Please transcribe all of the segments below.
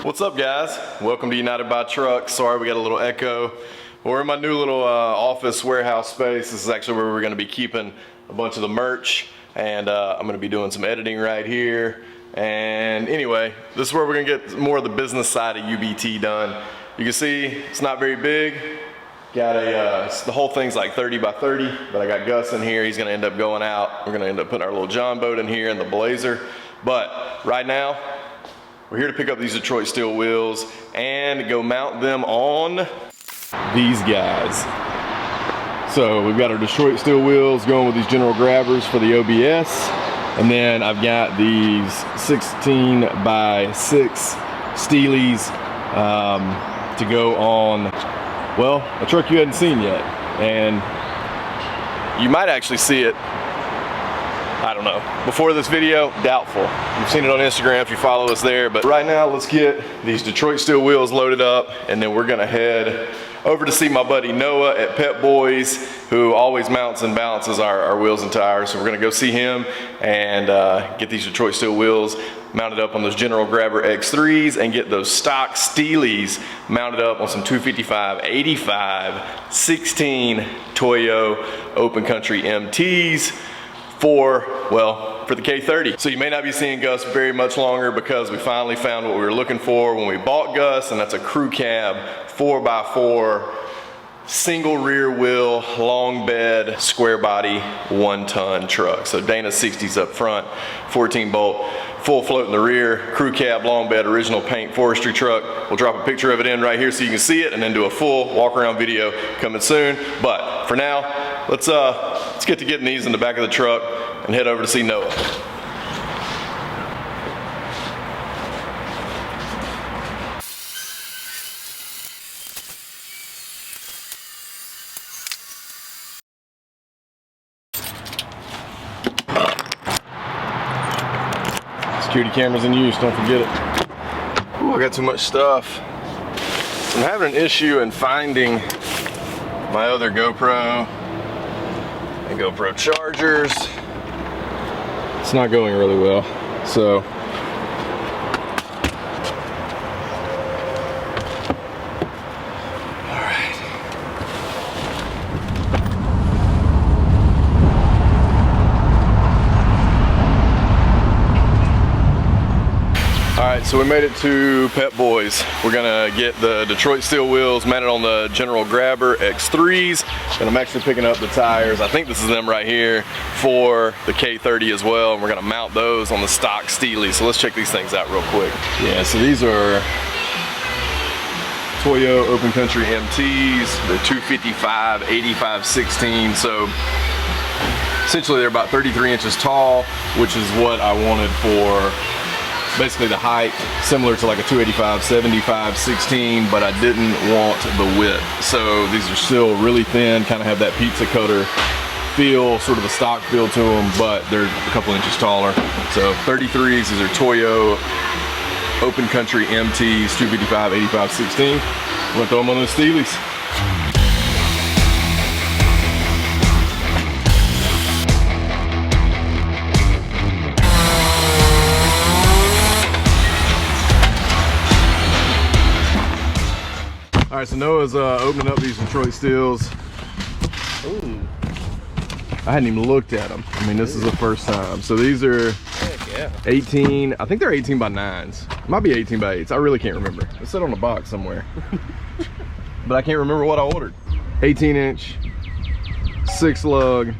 What's up, guys? Welcome to United by Truck. Sorry we got a little echo. We're in my new little office warehouse space. This is actually where we're going to be keeping a bunch of the merch, and I'm going to be doing some editing right here. And anyway, this is where we're going to get more of the business side of UBT done. You can see it's not very big. Got a, the whole thing's like 30 by 30, but I got Gus in here. He's going to end up going out. We're going to end up putting our little John boat in here and the Blazer. But right now, we're here to pick up these Detroit steel wheels and go mount them on these guys. So we've got our Detroit steel wheels going with these general grabbers for the OBS. And then I've got these 16 by 6 Steelies to go on, well, a truck you hadn't seen yet. And you might actually see it, I don't know, before this video, doubtful. You've seen it on Instagram if you follow us there, but right now let's get these Detroit steel wheels loaded up, and then we're gonna head over to see my buddy Noah at Pep Boys, who always mounts and balances our wheels and tires. So we're gonna go see him and get these Detroit steel wheels mounted up on those General Grabber X3s and get those stock Steelies mounted up on some 255, 85, 16 Toyo Open Country MTs for the K30. So you may not be seeing Gus very much longer because we finally found what we were looking for when we bought Gus, and that's a crew cab 4x4 single rear wheel, long bed, square body, 1-ton truck. So Dana 60s up front, 14 bolt, full float in the rear, crew cab, long bed, original paint forestry truck. We'll drop a picture of it in right here so you can see it, and then do a full walk around video coming soon. But for now, let's get to getting these in the back of the truck and head over to see Noah. Security cameras in use, don't forget it. Ooh, I got too much stuff. I'm having an issue in finding my other GoPro and GoPro chargers. It's not going really well, so Alright, so we made it to Pep Boys. We're gonna get the Detroit steel wheels mounted on the General Grabber X3s, and I'm actually picking up the tires, I think this is them right here, for the K30 as well, and we're gonna mount those on the stock Steely. So let's check these things out real quick. Yeah, so these are Toyo Open Country MTs. They're 255, 85, 16, so essentially they're about 33 inches tall, which is what I wanted for basically the height, similar to like a 285, 75, 16, but I didn't want the width. So these are still really thin, kind of have that pizza cutter feel, sort of a stock feel to them, but they're a couple inches taller. So 33s, these are Toyo Open Country MTs, 255, 85, 16. I'm gonna throw them on those Steelies. All right, so Noah's opening up these Detroit steels. Ooh. I hadn't even looked at them. I mean, this is the first time. So these are 18, I think they're 18 by 9s. Might be 18 by 8s, I really can't remember. It's set on a box somewhere. But I can't remember what I ordered. 18-inch, 6-lug,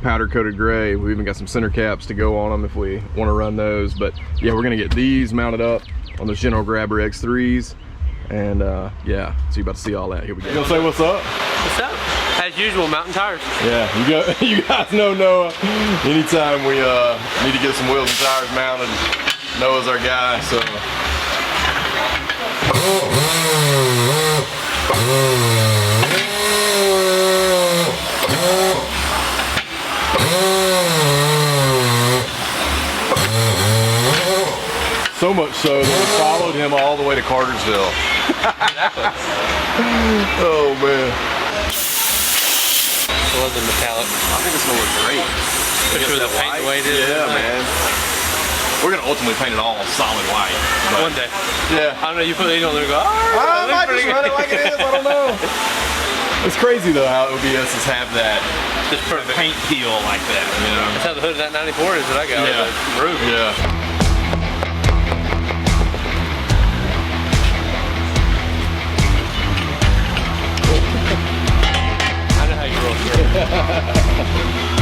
powder coated gray. We even got some center caps to go on them if we want to run those. But yeah, we're gonna get these mounted up on those General Grabber X3s. And yeah, so you're about to see all that. Here we go. You gonna say what's up? What's up? As usual, mountain tires. Yeah, you guys know Noah. Anytime we need to get some wheels and tires mounted, Noah's our guy, so. So much so that we followed him all the way to Cartersville. Oh man. I love the metallic. I think it's gonna look great. Especially with the paint the way it is. Yeah, man. We're gonna ultimately paint it all solid white. But One day. yeah. I don't know, you put these on there and go, I might just run it like it is, I don't know. It's crazy though how OBSs have that Just perfect. paint peel like that, you know? That's how the hood of that 94 is that I got. Yeah. The roof. Yeah. I know how you roll through.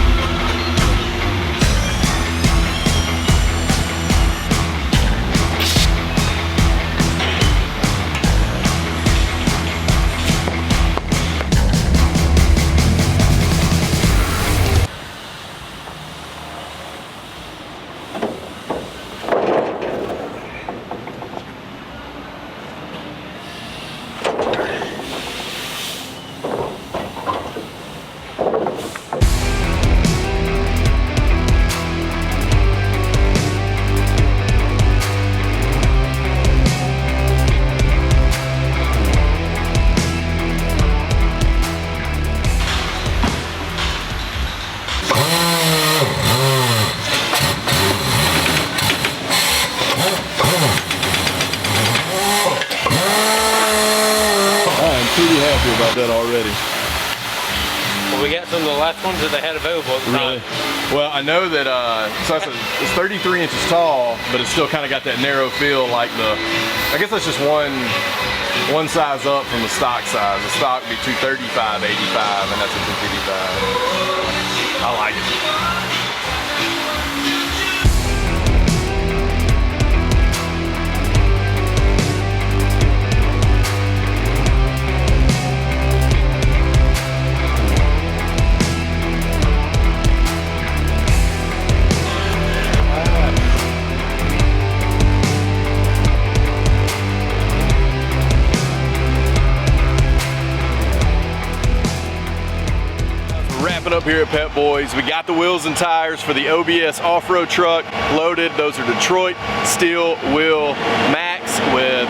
Pretty happy about that already. Well, we got some of the last ones that they had available at the time. Well, I know that so it's 33 inches tall, but it's still kind of got that narrow feel like I guess that's just one size up from the stock size. The stock would be 235, 85, and that's a 255. I like it. Wrapping up here at Pep Boys, we got the wheels and tires for the OBS off-road truck loaded. Those are Detroit steel wheel max with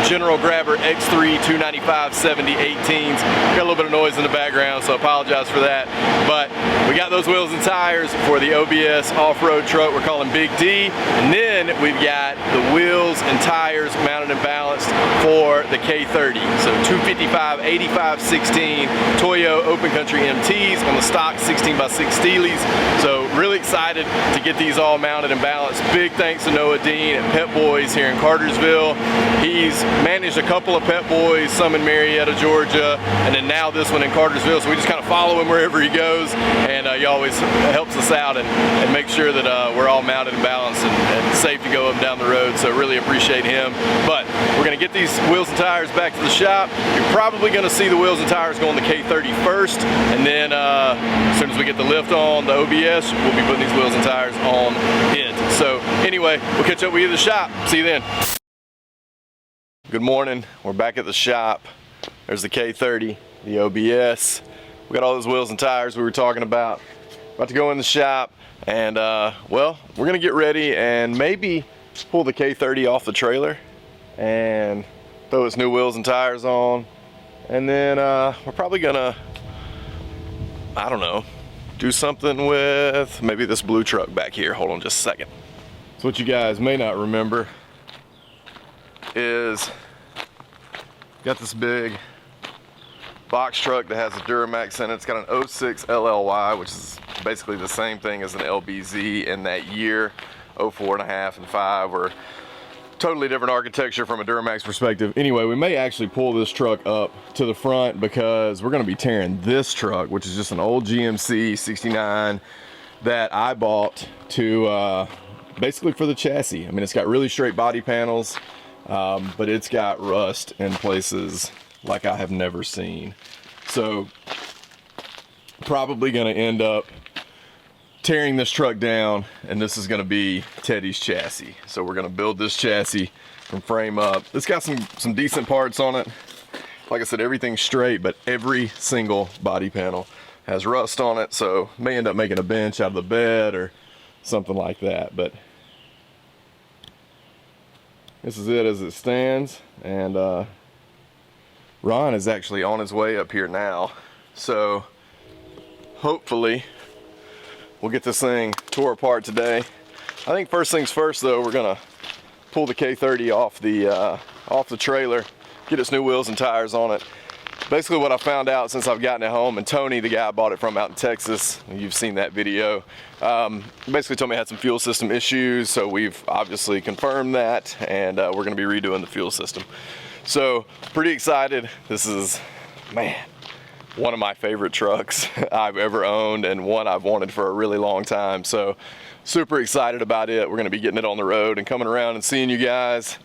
General Grabber X3 295 70 18s. Got a little bit of noise in the background, so I apologize for that. But we got those wheels and tires for the OBS off-road truck we're calling Big D. And then we've got the wheels and tires mounted and balanced for the K30. So 255 85 16 Toyo Open Country MTs on the stock 16x6 Steelies. So really excited to get these all mounted and balanced. Big thanks to Noah Dean at Pep Boys here in Cartersville. He's managed a couple of Pep Boys, some in Marietta, Georgia, and then now this one in Cartersville. So we just kind of follow him wherever he goes, and he always helps us out and make sure that we're all mounted and balanced and safe to go up and down the road. So really appreciate him. But we're gonna get these wheels and tires back to the shop. You're probably gonna see the wheels and tires go on the K30 first, and then as soon as we get the lift on the OBS, we'll be putting these wheels and tires on it. So anyway, we'll catch up with you at the shop. See you then. Good morning, we're back at the shop. There's the K30, the OBS. We got all those wheels and tires we were talking about. About to go in the shop, and well, we're gonna get ready and maybe pull the K30 off the trailer and throw its new wheels and tires on. And then we're probably gonna, I don't know, do something with maybe this blue truck back here. Hold on just a second. So what you guys may not remember is got this big box truck that has a Duramax in it. It's got an 06 LLY, which is basically the same thing as an LBZ in that year. 04.5 and 5 were totally different architecture from a Duramax perspective. Anyway, we may actually pull this truck up to the front because we're gonna be tearing this truck, which is just an old GMC 69 that I bought to basically for the chassis. I mean, it's got really straight body panels, but it's got rust in places like I have never seen. So probably gonna end up tearing this truck down, and this is gonna be Teddy's chassis. So we're gonna build this chassis from frame up. It's got some decent parts on it. Like I said, everything's straight, but every single body panel has rust on it, so may end up making a bench out of the bed or something like that. But this is it as it stands, and Ron is actually on his way up here now, so hopefully we'll get this thing tore apart today. I think first things first though, we're gonna pull the K30 off the trailer, get its new wheels and tires on it. Basically what I found out since I've gotten it home, and Tony, the guy I bought it from out in Texas, you've seen that video, basically told me I had some fuel system issues, so we've obviously confirmed that, and we're gonna be redoing the fuel system. So pretty excited. This is, man, one of my favorite trucks I've ever owned, and one I've wanted for a really long time. So super excited about it. We're gonna be getting it on the road and coming around and seeing you guys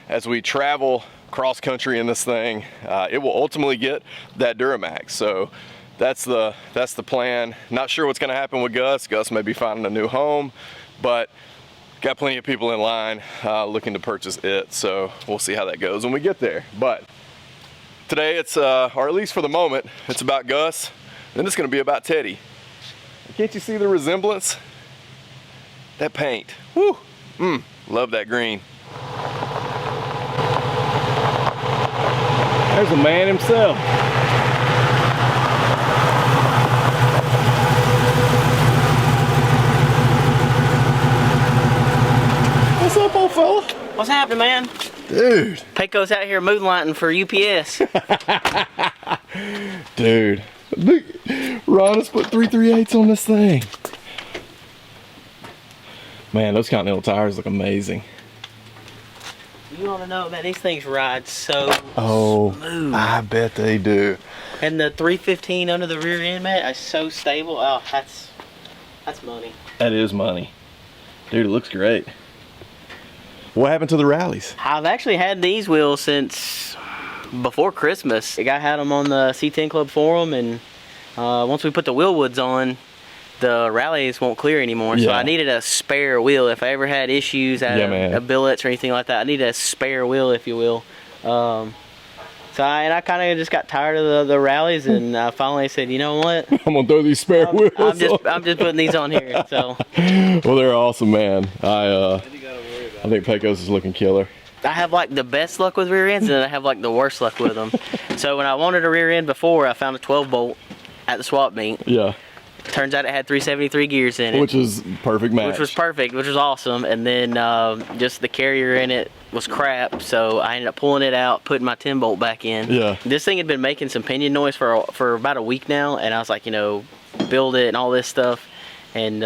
as we travel cross country in this thing. It will ultimately get that Duramax. So that's the plan. Not sure what's gonna happen with Gus. Gus may be finding a new home, but got plenty of people in line looking to purchase it. So we'll see how that goes when we get there. But today it's, or at least for the moment, it's about Gus. Then it's gonna be about Teddy. Can't you see the resemblance? That paint, woo, love that green. There's a man himself. What's up, old fella? What's happening, man? Dude. PECOS out here moonlighting for UPS. Dude, look, Ron has put 3/3/8 on this thing. Man, those Continental tires look amazing. You want to know, man, these things ride so smooth. I bet they do. And the 315 under the rear end, man, is so stable. Oh, that's money. That is money. Dude, it looks great. What happened to the rallies? I've actually had these wheels since before Christmas. The guy had them on the C10 Club forum, and once we put the wheel woods on, the rallies won't clear anymore. So Yeah. I needed a spare wheel. If I ever had issues out of billets or anything like that, I needed a spare wheel, if you will. So I kind of just got tired of the rallies, and I finally said, you know what? I'm gonna throw these spare wheels I'm just on. putting these on here. So Well, they're awesome, man. I think Pecos is looking killer. I have like the best luck with rear ends, and then I have like the worst luck with them. So when I wanted a rear end before, I found a 12 bolt at the swap meet. Yeah. Turns out it had 373 gears in it. Which is perfect match. Which was perfect, which was awesome. And then just the carrier in it was crap, so I ended up pulling it out, putting my 10 bolt back in. Yeah. This thing had been making some pinion noise for about a week now, and I was like, you know, build it and all this stuff. And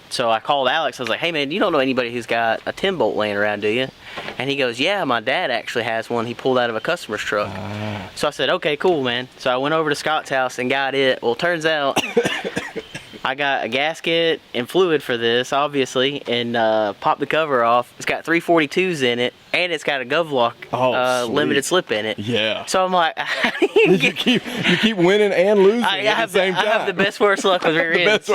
so I called Alex. I was like, hey man, you don't know anybody who's got a 10 bolt laying around, do you? And he goes, yeah, my dad actually has one. He pulled out of a customer's truck. So I said, okay, cool, man. So I went over to Scott's house and got it. Well, turns out I got a gasket and fluid for this, obviously, and popped the cover off. It's got 342s in it, and it's got a GovLock limited slip in it. Yeah. So I'm like, you keep winning and losing at the same time. I have the best worst luck with rear ends.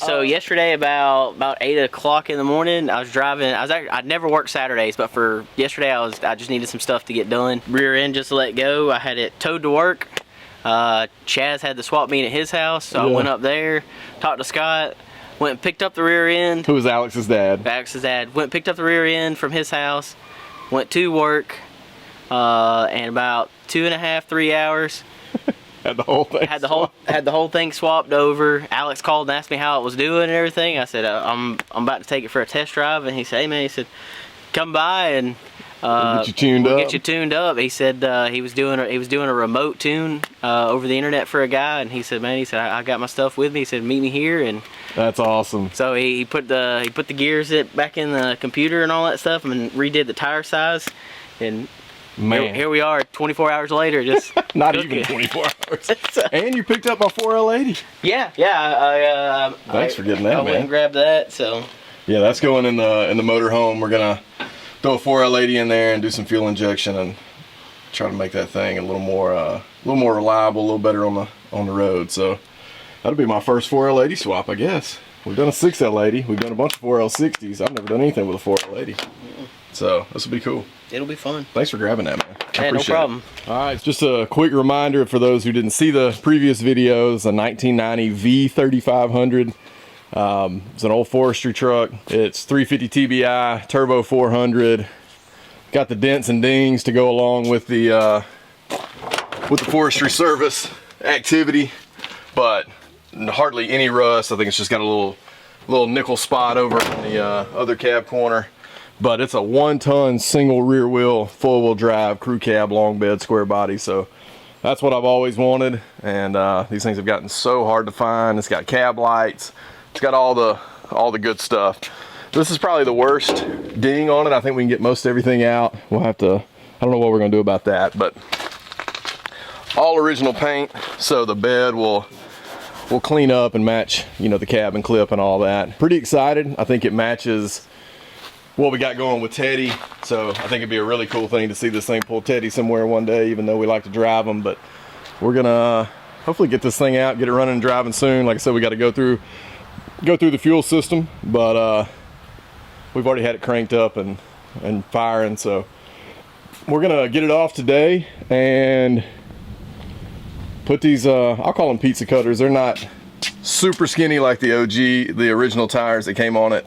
So yesterday about 8 o'clock in the morning, I was driving. I'd never worked Saturdays, but for yesterday I just needed some stuff to get done. Rear end just let go. I had it towed to work. Chaz had the swap meet at his house, so I went up there, talked to Scott, went and picked up the rear end. Who was Alex's dad? Alex's dad. Went and picked up the rear end from his house, went to work, and about 2.5, 3 hours. Had the whole thing. Had the whole thing swapped over. Alex called and asked me how it was doing and everything. I said I'm about to take it for a test drive, and he said, hey man, he said, come by and we'll get you tuned up. He said he was doing a remote tune over the internet for a guy, and he said, man, I got my stuff with me. He said, meet me here, and that's awesome. So he put the gears back in the computer and all that stuff, and redid the tire size, and man, here we are 24 hours later, just not cooking. even 24 hours. And you picked up my 4L80. Yeah. Thanks for getting that, man. I went and grabbed that. So yeah, that's going in the motor home. We're gonna throw a 4L80 in there and do some fuel injection and try to make that thing a little more reliable, a little better on the road. So that'll be my first 4L80 swap, I guess. We've done a 6L80. We've done a bunch of 4L60s. I've never done anything with a 4L80. So this will be cool. It'll be fun. Thanks for grabbing that, man. Yeah, no problem. All right, just a quick reminder for those who didn't see the previous videos, a 1990 V3500. It's an old forestry truck. It's 350 TBI, turbo 400. Got the dents and dings to go along with the forestry service activity, but hardly any rust. I think it's just got a little little nickel spot over in the other cab corner. But it's a 1-ton single rear wheel, full wheel drive, crew cab, long bed, square body. So that's what I've always wanted. And these things have gotten so hard to find. It's got cab lights. It's got all the good stuff. This is probably the worst ding on it. I think we can get most everything out. We'll have to, I don't know what we're gonna do about that, but all original paint. So the bed will clean up and match, you know, the cabin clip and all that. Pretty excited. I think it matches what we got going with Teddy. So I think it'd be a really cool thing to see this thing pull Teddy somewhere one day, even though we like to drive them. But we're gonna hopefully get this thing out, get it running and driving soon. Like I said, we got to go through the fuel system, but we've already had it cranked up and firing. So we're gonna get it off today and put these, I'll call them pizza cutters. They're not super skinny like the OG, the original tires that came on it.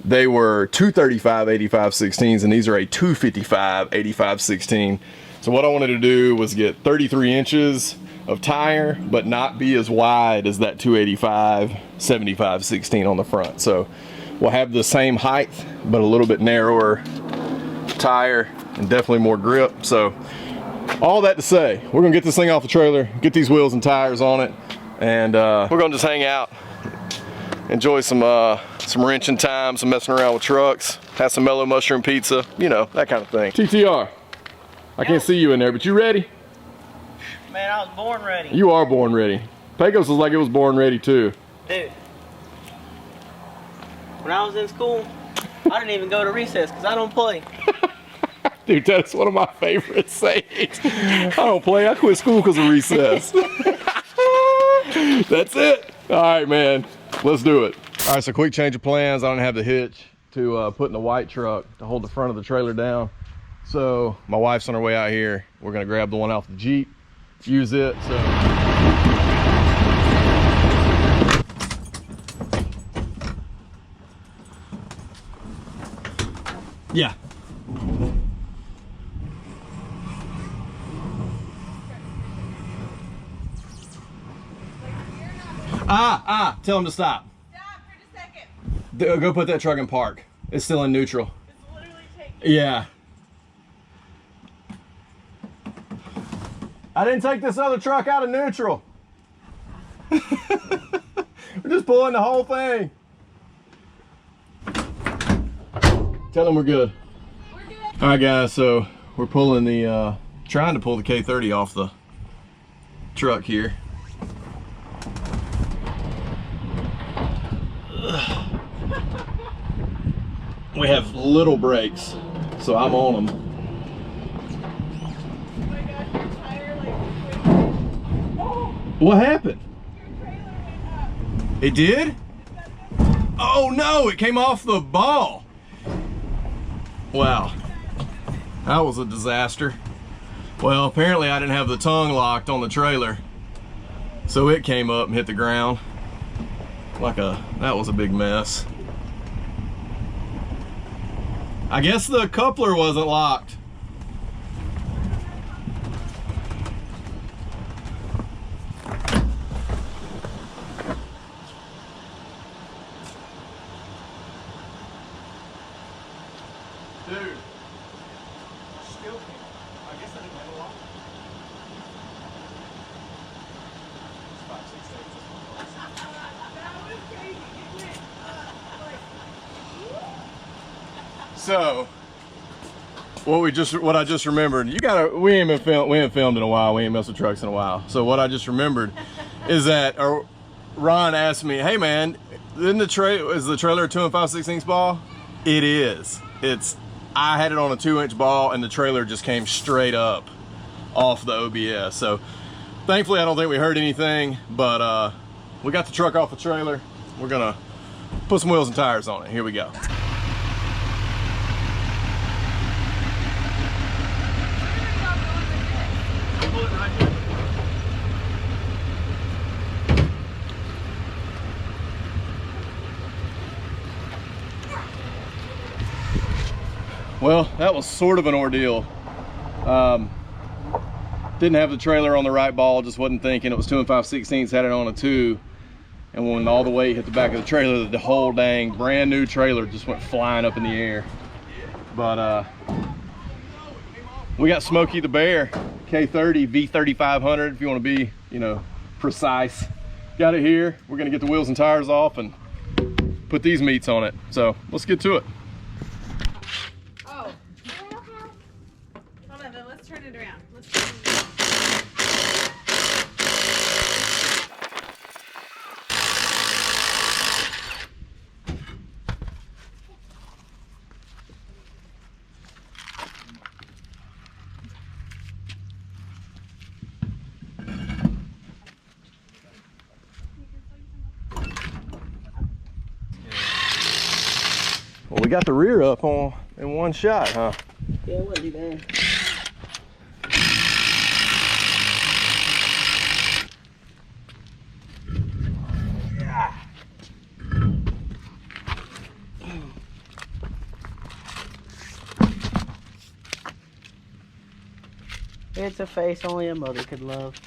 They were 235 85/16s, and these are a 255 85/16. So what I wanted to do was get 33 inches of tire, but not be as wide as that 285 75/16 on the front. So we'll have the same height, but a little bit narrower tire and definitely more grip. So all that to say, we're gonna get this thing off the trailer, get these wheels and tires on it, and we're gonna just hang out, enjoy some wrenching time, some messing around with trucks, have some mellow mushroom pizza, you know, that kind of thing. TTR, I can't see you in there, but you ready? Man, I was born ready. You are born ready. PECOS was like it was born ready too. Dude, when I was in school, I didn't even go to recess because I don't play. Dude, that's one of my favorite sayings. I don't play, I quit school because of recess. That's it. All right, man, let's do it. All right, so quick change of plans. I don't have the hitch to put in the white truck to hold the front of the trailer down. So my wife's on her way out here. We're gonna grab the one off the Jeep, use it. So yeah. Tell him to stop. Stop for a second. Go put that truck in park. It's still in neutral. It's literally taking. Yeah. I didn't take this other truck out of neutral. We're just pulling the whole thing. Tell them we're good. We're good. All right, guys, so we're pulling the, trying to pull the K30 off the truck here. We have little brakes, so I'm on them. Oh my gosh, your tire like. What happened? Your trailer went up. It did? Oh no, it came off the ball. Wow, that was a disaster. Well, apparently I didn't have the tongue locked on the trailer, so it came up and hit the ground. That was a big mess. I guess the coupler wasn't locked. Dude, still can't. I guess I didn't have a lock. It's 5, 6 days. That was crazy. It went up. So, what I just remembered, we ain't filmed in a while, we ain't messed with trucks in a while. So what I just remembered is that Ron asked me, hey man, is the trailer a 2 5/16 ball? It is. I had it on a 2-inch ball and the trailer just came straight up off the OBS. So thankfully I don't think we heard anything, but we got the truck off the trailer. We're gonna put some wheels and tires on it. Here we go. Well, that was sort of an ordeal. Didn't have the trailer on the right ball, just wasn't thinking. It was 2 5/16, had it on a 2. and when all the weight hit the back of the trailer, the whole dang brand new trailer just went flying up in the air. But we got Smokey the Bear K30 V3500 if you want to be, you know, precise. Got it here. We're gonna get the wheels and tires off and put these meats on it. So let's get to it. Oh. Hold on, then let's turn it around. Let's turn it around. Well, we got the rear up on in one shot, huh? Yeah, it wasn't too bad. It's a face only a mother could love.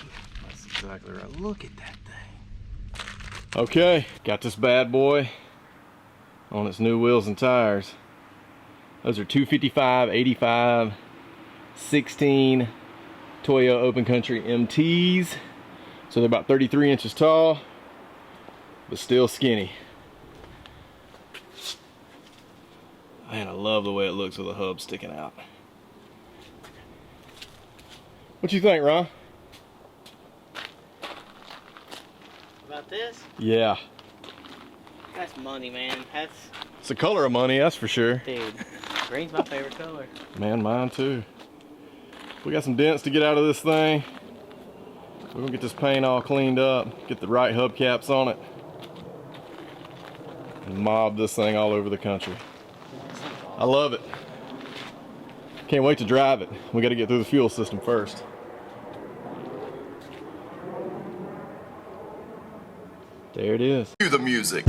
That's exactly right. Look at that thing. Okay, got this bad boy on its new wheels and tires. Those are 255, 85, 16 Toyo Open Country MTs. So they're about 33 inches tall, but still skinny. Man, I love the way it looks with the hub sticking out. What you think, Ron? About this? Yeah. That's money, man. That's, It's the color of money, that's for sure. dude, green's my favorite color. Man, mine too. We got some dents to get out of this thing. We're gonna get this paint all cleaned up, get the right hubcaps on it, and mob this thing all over the country. I love it. Can't wait to drive it. We gotta get through the fuel system first. There it is. Cue the music.